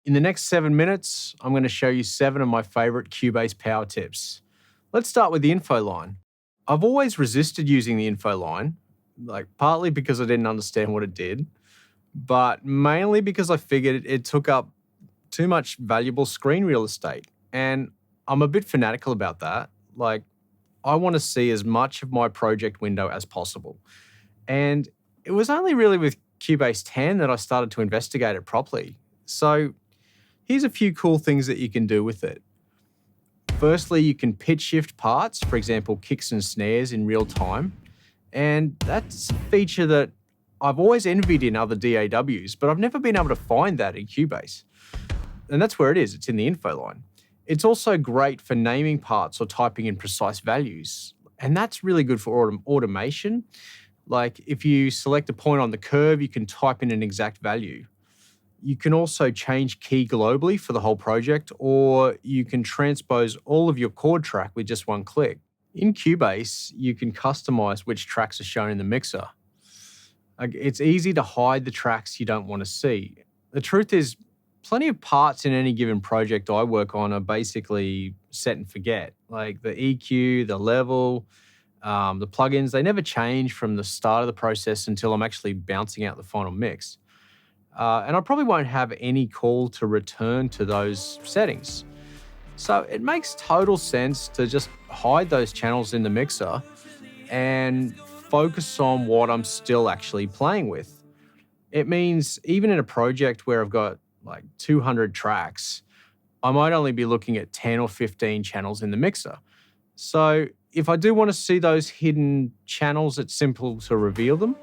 In the next 7 minutes, I'm going to show you 7 of my favorite Cubase power tips. Let's start with the info line. I've always resisted using the info line, partly because I didn't understand what it did, but mainly because I figured it took up too much valuable screen real estate. And I'm a bit fanatical about that. I want to see as much of my project window as possible. And it was only really with Cubase 10 that I started to investigate it properly. So here's a few cool things that you can do with it. Firstly, you can pitch shift parts, for example, kicks and snares in real time. And that's a feature that I've always envied in other DAWs, but I've never been able to find that in Cubase. And that's where it is, it's in the info line. It's also great for naming parts or typing in precise values. And that's really good for automation. Like if you select a point on the curve, you can type in an exact value. You can also change key globally for the whole project, or you can transpose all of your chord track with just one click. In Cubase, you can customize which tracks are shown in the mixer. It's easy to hide the tracks you don't want to see. The truth is, plenty of parts in any given project I work on are basically set and forget. Like the EQ, the level, the plugins, they never change from the start of the process until I'm actually bouncing out the final mix. And I probably won't have any call to return to those settings. So it makes total sense to just hide those channels in the mixer and focus on what I'm still actually playing with. It means even in a project where I've got 200 tracks, I might only be looking at 10 or 15 channels in the mixer. So if I do want to see those hidden channels, it's simple to reveal them.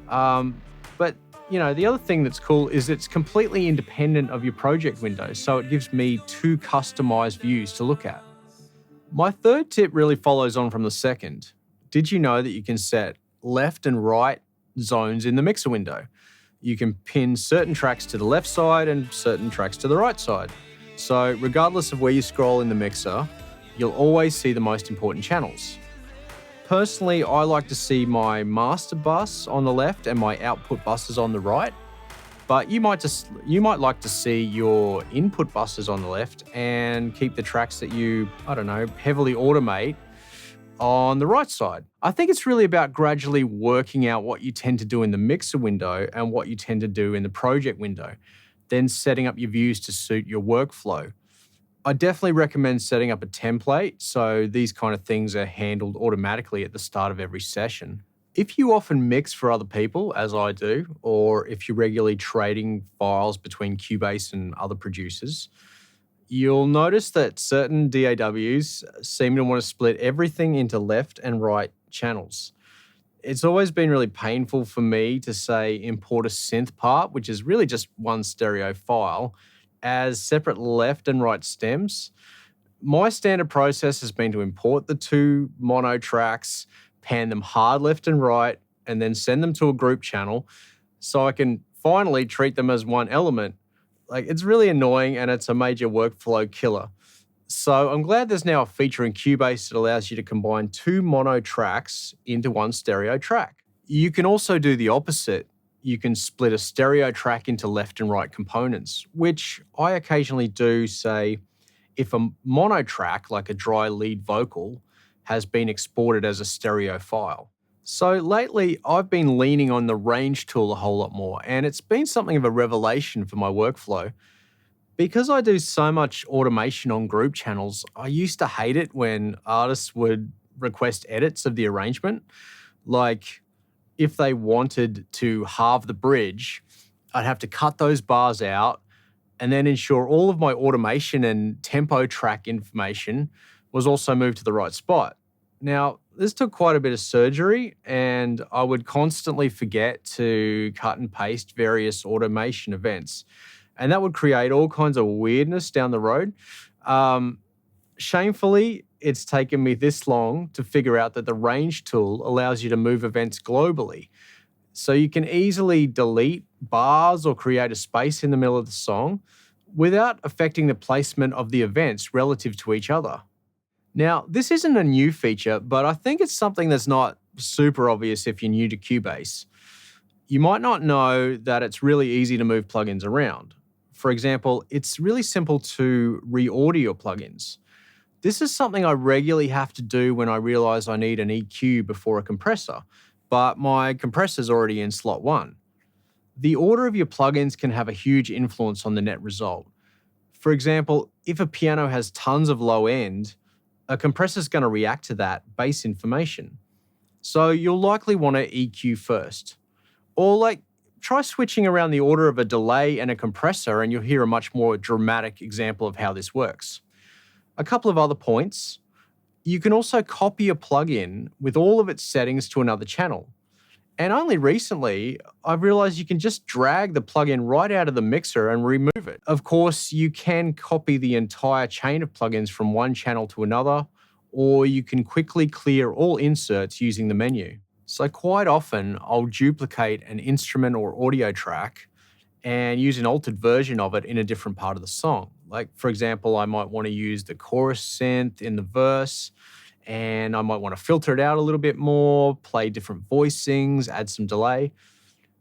But the other thing that's cool is it's completely independent of your project window, so it gives me 2 customized views to look at. My third tip really follows on from the second. Did you know that you can set left and right zones in the mixer window? You can pin certain tracks to the left side and certain tracks to the right side. So regardless of where you scroll in the mixer, you'll always see the most important channels. Personally, I like to see my master bus on the left and my output buses on the right. But you might like to see your input buses on the left and keep the tracks that you, heavily automate on the right side. I think it's really about gradually working out what you tend to do in the mixer window and what you tend to do in the project window, then setting up your views to suit your workflow. I definitely recommend setting up a template so these kind of things are handled automatically at the start of every session. If you often mix for other people, as I do, or if you're regularly trading files between Cubase and other producers, you'll notice that certain DAWs seem to want to split everything into left and right channels. It's always been really painful for me to say import a synth part, which is really just one stereo file, as separate left and right stems. My standard process has been to import the 2 mono tracks, pan them hard left and right, and then send them to a group channel so I can finally treat them as one element. It's really annoying and it's a major workflow killer. So I'm glad there's now a feature in Cubase that allows you to combine 2 mono tracks into one stereo track. You can also do the opposite. You can split a stereo track into left and right components, which I occasionally do, say, if a mono track, like a dry lead vocal, has been exported as a stereo file. So lately, I've been leaning on the range tool a whole lot more, and it's been something of a revelation for my workflow. Because I do so much automation on group channels, I used to hate it when artists would request edits of the arrangement. Like, if they wanted to halve the bridge, I'd have to cut those bars out and then ensure all of my automation and tempo track information was also moved to the right spot. Now, this took quite a bit of surgery, and I would constantly forget to cut and paste various automation events. And that would create all kinds of weirdness down the road. Shamefully, it's taken me this long to figure out that the range tool allows you to move events globally. So you can easily delete bars or create a space in the middle of the song without affecting the placement of the events relative to each other. Now, this isn't a new feature, but I think it's something that's not super obvious if you're new to Cubase. You might not know that it's really easy to move plugins around. For example, it's really simple to reorder your plugins. This is something I regularly have to do when I realize I need an EQ before a compressor, but my compressor's already in slot 1. The order of your plugins can have a huge influence on the net result. For example, if a piano has tons of low end, a compressor's going to react to that bass information. So you'll likely want to EQ first. Or try switching around the order of a delay and a compressor and you'll hear a much more dramatic example of how this works. A couple of other points. You can also copy a plugin with all of its settings to another channel. And only recently, I've realized you can just drag the plugin right out of the mixer and remove it. Of course, you can copy the entire chain of plugins from one channel to another, or you can quickly clear all inserts using the menu. So quite often, I'll duplicate an instrument or audio track and use an altered version of it in a different part of the song. Like, for example, I might want to use the chorus synth in the verse, and I might want to filter it out a little bit more, play different voicings, add some delay.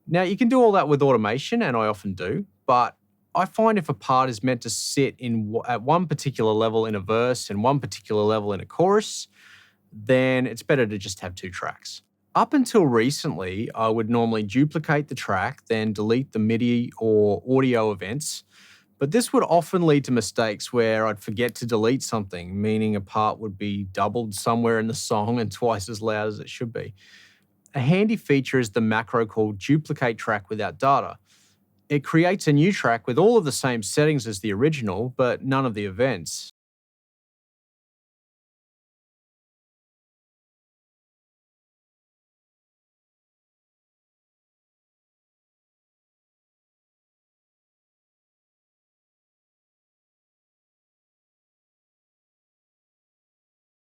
Now, you can do all that with automation, and I often do, but I find if a part is meant to sit at one particular level in a verse and one particular level in a chorus, then it's better to just have 2 tracks. Up until recently, I would normally duplicate the track, then delete the MIDI or audio events, but this would often lead to mistakes where I'd forget to delete something, meaning a part would be doubled somewhere in the song and twice as loud as it should be. A handy feature is the macro called duplicate track without data. It creates a new track with all of the same settings as the original, but none of the events.